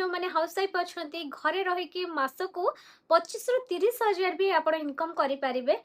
जो मैंने house wife अच्छा घरे रही मासकू 25 ରୁ 30 ହଜାର भी आप इनकम करें।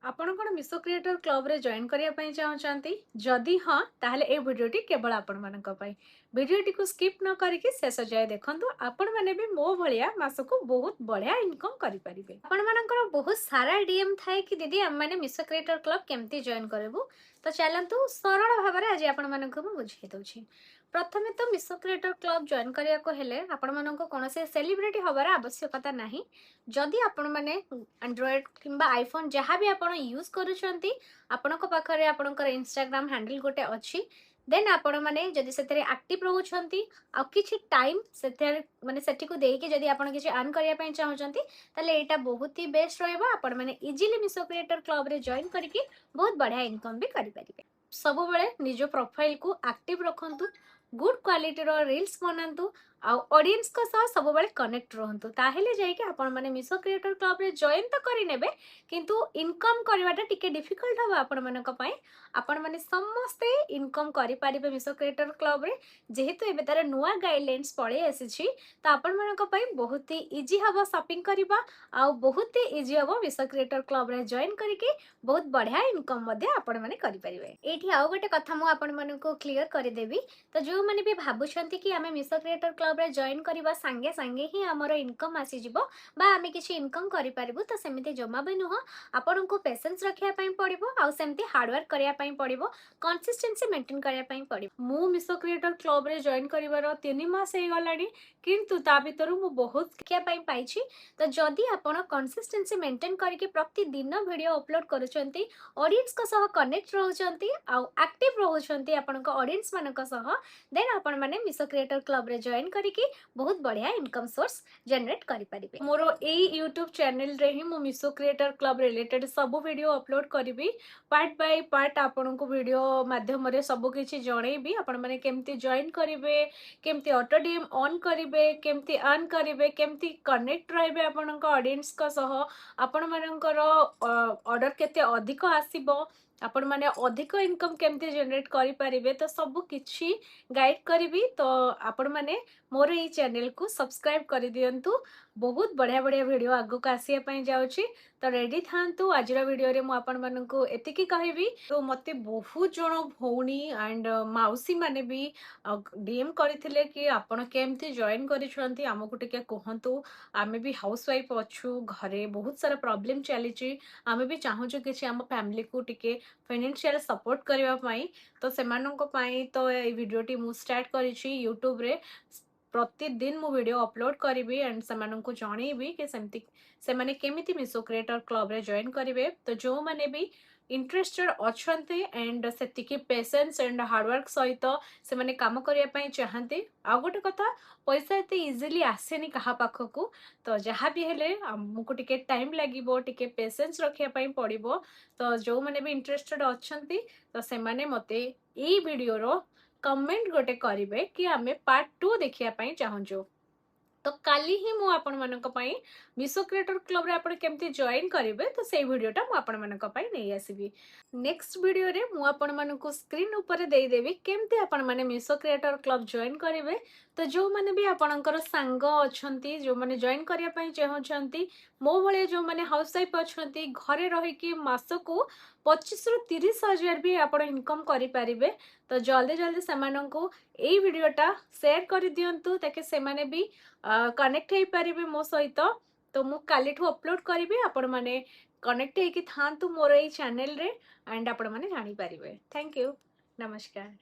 आपण कौन मिशो क्रिएटर क्लब रे जॉइन करने चाहते जदि हाँ ताहले ए वीडियोटी केवल आपण मानक पई वीडियोटी को स्किप न करके शेष जाए देखंतु आपण माने भी मो भलिया मासको बहुत बढ़िया इनकम करि परिबे। आपण मानकर बहुत सारा डीएम थाए कि दीदी हम माने मिशो क्रिएटर क्लब केमती जॉइन करबु तो चलंतु सरल भाव में आज आपण मानक मु बुझाई दउछि। प्रथमे तो मिशो क्रिएटर क्लब जॉइन करिया को हेले आपण मानक कोनसे सेलिब्रिटी हबार आवश्यकता नाही। जदि आपण माने एंड्रॉइड किंबा आईफोन जहाँ भी आपण यूज करूछंती आपणक पाखरे आपणकर इंस्टाग्राम हैंडल गोटे अछि देन आपण माने जदि सेतरे एक्टिव रहउछंती आ किछि टाइम सेते माने सेठी को देके जदि आपण किछि अर्न करिया पय चाहउछंती तले एटा बहुत ही बेस्ट रहबो। आपण माने इजीली मिशो क्रिएटर क्लब रे जॉइन करके बहुत बढ़िया इनकम भी करि परिबे। सब बेले निजो प्रोफाइल को एक्टिव रखंतु गुड क्वालिटी रो रील्स बनांतु आ ऑडियंस को साथ सब बेले कनेक्ट रहंतु ताहेले जाय कि आपण माने मिशो क्रिएटर क्लब रे जॉइन तो करि नेबे किंतु इनकम करवाटा टिके डिफिकल्ट हो आपण मानक पय। आपण माने समस्ते इनकम करि परिबे मिशो क्रिएटर क्लब रे जेहेतु एबे तार नुवा गाइडलाइंस पळे आसीछि त आपण मानक पय बहुत ही इजी हबो शॉपिंग करबा आ बहुत ही इजी हबो मिशो क्रिएटर क्लब रे जॉइन करके बहुत बढ़िया इनकम मध्ये आपण माने करि परिबे। एठी आउ गोटे कथा मु आपण मानको क्लियर करि देबी तो जो माने भी भाबुछंती कि आमे मिशो क्रिएटर क्लब रे जॉइन करबा संगे संगे ही हमरो इनकम आसी जिवो बा आमे किछि इनकम करि परिबु तो सेमिति जमा भी नुह आपण को पेशेंस रखिया पई पड़िबो आ सेमिति हार्ड वर्क करिया पई पड़िबो कंसिस्टेंसी मेंटेन करिया पई पड़िबो। मु मिशो क्रिएटर क्लब रे जॉइन करिवार 3 मास हे गलाडी किंतु ता भितरु मु बहुत शिक्षा पई पाइछि। तो जदि आपण कंसिस्टेंसी मेंटेन करके प्रतिदिन वीडियो अपलोड करूछंती ऑडियंस को सह कनेक्ट रहउछंती आ एक्टिव रहउछंती आपण को ऑडियंस मानक सह देन आपण माने मिशो क्रिएटर क्लब रे जॉइन करके बहुत बढ़िया इनकम सोर्स जनरेट करि परिबे। मोरो ए यूट्यूब चैनल रे ही मु मिशो क्रिएटर क्लब रिलेटेड सब वीडियो अपलोड करिवि पार्ट बाय पार्ट आपण को वीडियो माध्यम रे सब किछि जणैबी आपण माने केमती जॉइन करिवे केमती ऑटो डीएम ऑन करिवे केमती अर्न करिवे केमती कनेक्ट रहबे आपण को ऑडियंस का सह आपण मानकर ऑर्डर केते अधिक आसीबो आपण माने अधिक इनकम केमती जनरेट करि परिबे तो सब किछि गाइड करिवि। तो आपण माने मोर ए चैनल को सब्सक्राइब कर दियंतु बहुत बढ़िया बढ़िया वीडियो आगो को आसिया पई जाउची तो रेडी थांतु। आज वीडियो रे मु आपण माननको एतिकी कहबी तो मते बहुत जण भौणी एंड माउसी माने भी डीएम करथिले कि आपण केमती जॉइन करिसंती हमकु टिके कहंतु आमे भी हाउस वाइफ अछु घरे बहुत सारा प्रॉब्लम चलीची आमे भी चाहूछु कि हम फैमिली को टिके फाइनेंशियल सपोर्ट करबा पई तो सेमाननको पई तो ए वीडियोटी मु स्टार्ट करिछि यूट्यूब रे प्रतिदिन मु वीडियो अपलोड करी एंड से जनईबी कि से माने केमिति मिशो क्रिएटर क्लब रे जॉइन करेंगे। तो जो माने भी इंटरेस्टेड अच्छे एंड से पेशेंस एंड हार्डवर्क सहित से माने काम करने चाहते आ गोटे कथा पैसा एत इजिली आसेनी कहा पाखक तो जहाँ भी हेले आमको टिके टाइम लगिबो टिके पेशेंस रखिया पड़िबो। तो जो माने भी इंटरेस्टेड अच्छंती तो से माने मते ई वीडियो रो कमेंट गोटे करिवे कि आमे पार्ट 2 देखिया पई चाहूछु। तो काली ही मु आपण मानक पई मिशो क्रिएटर क्लब रे आपण केमती जॉइन करिवे तो सेही वीडियोटा मु आपण मानक पई नै आसीबी। नेक्स्ट वीडियो रे मु आपण मानक स्क्रीन ऊपर देई देबी केमती आपण माने मिशो क्रिएटर क्लब जॉइन करिवे। तो जो माने भी आपणकर सांग अछंती जो माने जॉइन करिया पई चाहउछंती मो भले जो माने हाउस वाइफ अछंती घरे रही कि मासको 25 ରୁ 30 ହଜାର भी आपण इनकम करि परिबे। तो जल्दी जल्दी सेमानंको एई वीडियोटा शेयर कर दियंतु ताकि सेमाने भी कनेक्ट हे परिबे मो सहित। तो मु कालीठू अपलोड करिबे आपण माने कनेक्ट हे कि थांतु मोर एई चैनल रे एंड आपण माने जानि परिबे। थैंक यू नमस्कार।